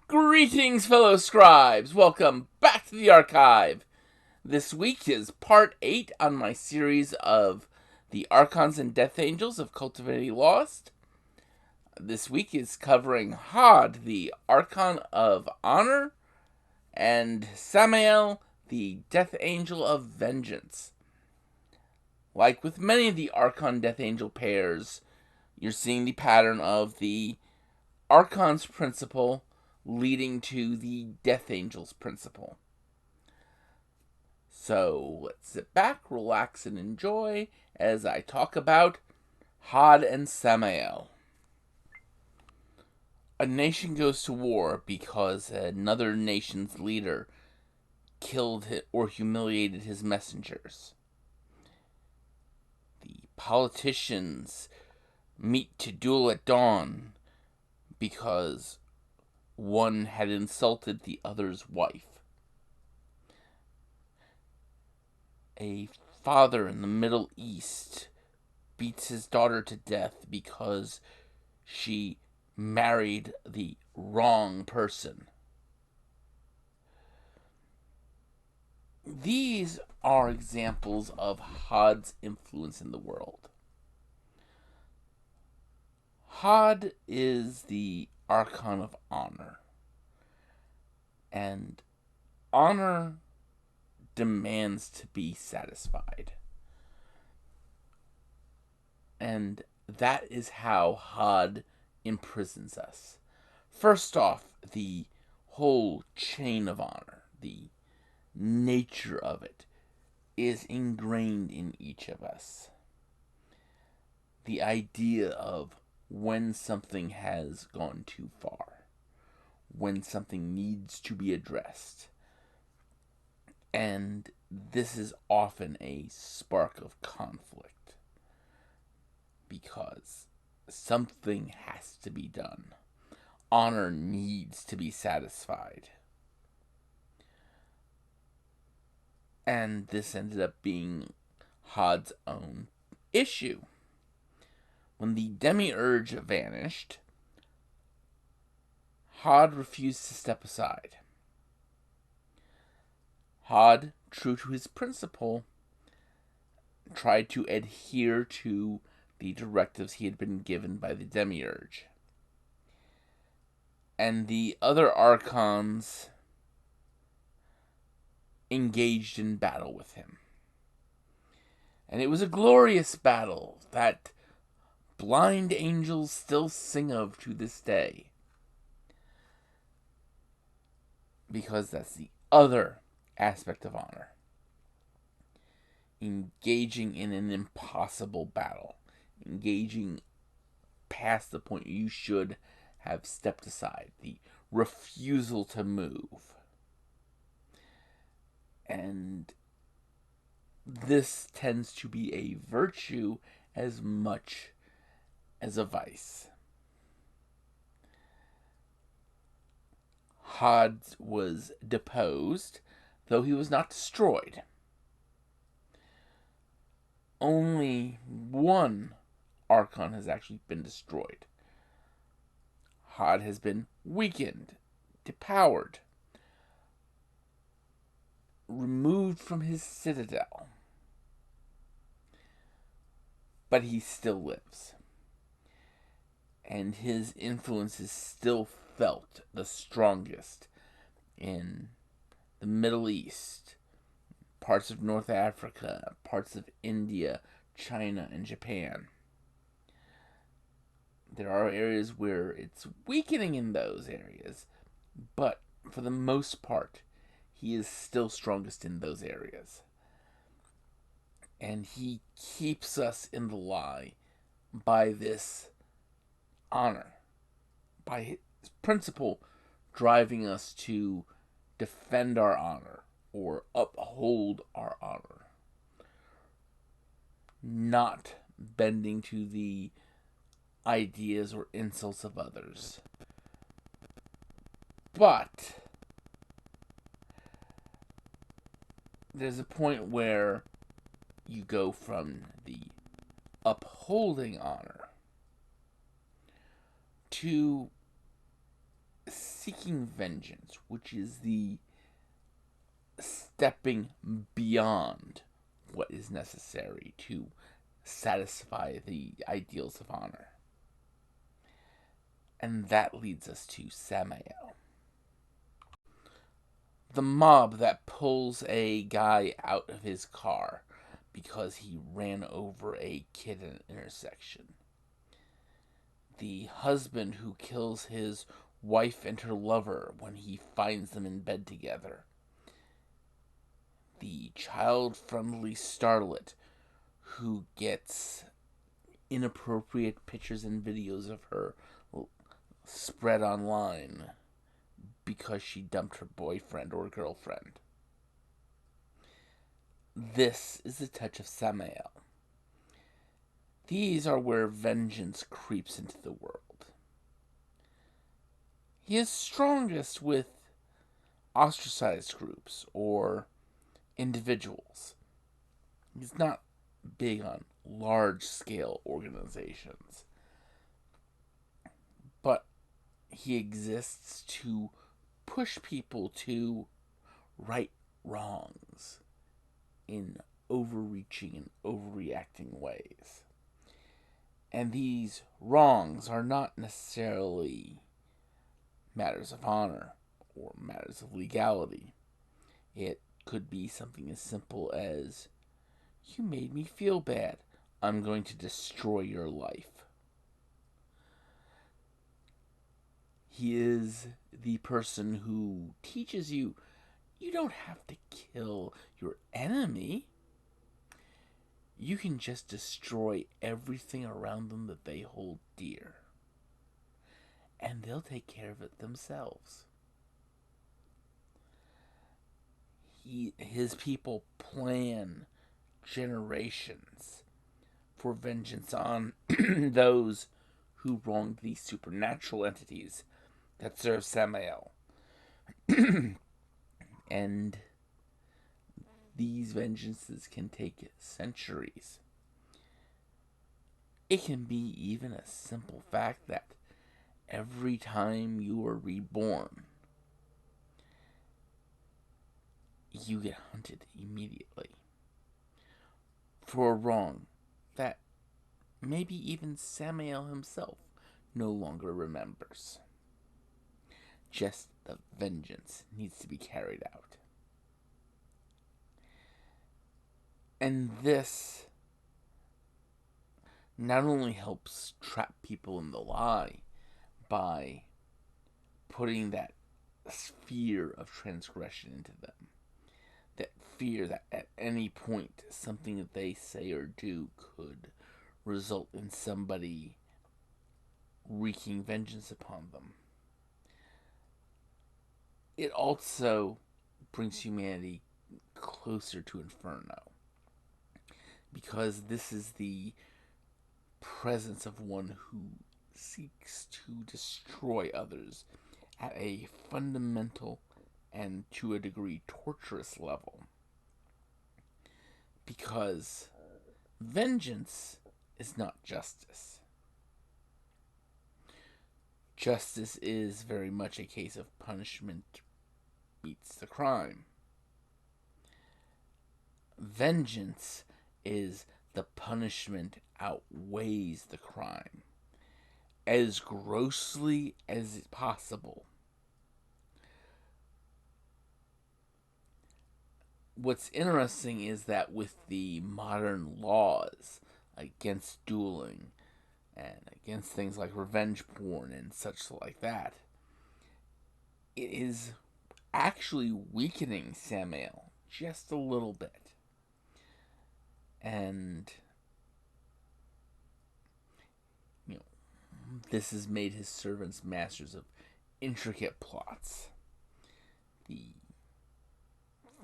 Greetings, fellow scribes! Welcome back to the archive. This week is part 8 on my series of the Archons and Death Angels of Kult Divinity Lost. This week is covering Hod, the Archon of Honor, and Samael, the Death Angel of Vengeance. Like with many of the Archon-Death Angel pairs, you're seeing the pattern of the Archon's principle leading to the Death Angel's principle. So let's sit back, relax, and enjoy as I talk about Hod and Samael. A nation goes to war because another nation's leader killed or humiliated his messengers. The politicians meet to duel at dawn because one had insulted the other's wife. A father in the Middle East beats his daughter to death because she married the wrong person. These are examples of Hod's influence in the world. Hod is the Archon of Honor, and honor demands to be satisfied. And that is how Hod imprisons us. First off, the whole chain of honor, the nature of it, is ingrained in each of us. The idea of when something has gone too far, when something needs to be addressed. And this is often a spark of conflict because something has to be done. Honor needs to be satisfied. And this ended up being Hod's own issue. When the Demiurge vanished, Hod refused to step aside. Hod, true to his principle, tried to adhere to the directives he had been given by the Demiurge. And the other Archons engaged in battle with him. And it was a glorious battle that blind angels still sing of to this day. Because that's the other aspect of honor. Engaging in an impossible battle. Engaging past the point you should have stepped aside. The refusal to move. And this tends to be a virtue as much as a vice. Hod was deposed, though he was not destroyed. Only one Archon has actually been destroyed. Hod has been weakened, depowered, removed from his citadel. But he still lives. And his influence is still felt the strongest in the Middle East, parts of North Africa, parts of India, China, and Japan. There are areas where it's weakening in those areas, but for the most part, he is still strongest in those areas. And he keeps us in the lie by this honor, by his principle driving us to defend our honor or uphold our honor, not bending to the ideas or insults of others. But there's a point where you go from the upholding honor to seeking vengeance, which is the stepping beyond what is necessary to satisfy the ideals of honor. And that leads us to Samael. The mob that pulls a guy out of his car because he ran over a kid at an intersection. The husband who kills his wife and her lover when he finds them in bed together. The child-friendly starlet who gets inappropriate pictures and videos of her spread online because she dumped her boyfriend or girlfriend. This is the touch of Samael. These are where vengeance creeps into the world. He is strongest with ostracized groups or individuals. He's not big on large-scale organizations. But he exists to push people to right wrongs in overreaching and overreacting ways. And these wrongs are not necessarily matters of honor or matters of legality. It could be something as simple as, you made me feel bad. I'm going to destroy your life. He is the person who teaches you, you don't have to kill your enemy. You can just destroy everything around them that they hold dear. And they'll take care of it themselves. His people plan generations for vengeance on those who wronged these supernatural entities that serve Samael. And these vengeances can take centuries. It can be even a simple fact that every time you are reborn, you get hunted immediately for a wrong that maybe even Samael himself no longer remembers. Just the vengeance needs to be carried out. And this not only helps trap people in the lie by putting that fear of transgression into them, that fear that at any point something that they say or do could result in somebody wreaking vengeance upon them. It also brings humanity closer to Inferno, because this is the presence of one who seeks to destroy others at a fundamental and, to a degree, torturous level. Because vengeance is not justice. Justice is very much a case of punishment meets the crime. Vengeance is the punishment outweighs the crime as grossly as possible. What's interesting is that with the modern laws against dueling and against things like revenge porn and such like that, it is actually weakening Samael just a little bit. And, this has made his servants masters of intricate plots. The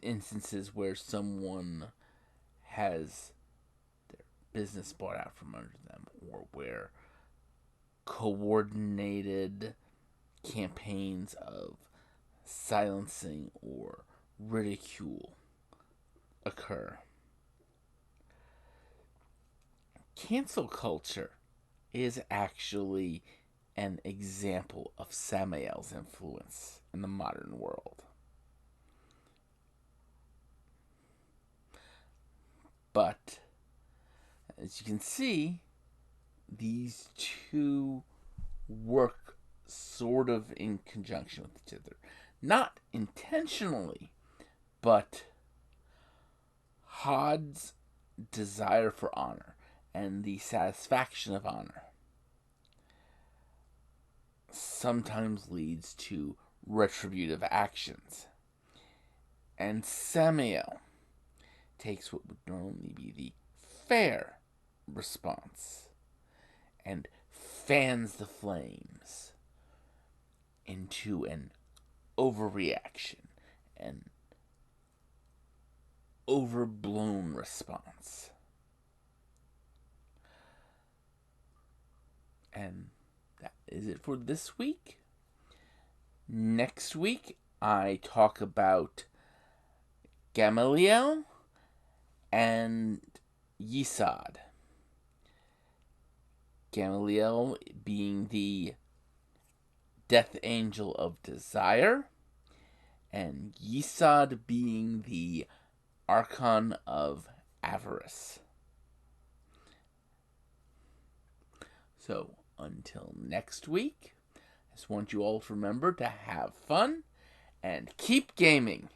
instances where someone has their business bought out from under them, or where coordinated campaigns of silencing or ridicule occur. Cancel culture is actually an example of Samael's influence in the modern world. But, as you can see, these two work sort of in conjunction with each other. Not intentionally, but Hod's desire for honor and the satisfaction of honor sometimes leads to retributive actions. And Samael takes what would normally be the fair response and fans the flames into an overreaction, an overblown response. And that is it for this week. Next week, I talk about Gamaliel and Yesod. Gamaliel being the death angel of desire, and Yesod being the Archon of avarice. So, until next week, I just want you all to remember to have fun and keep gaming.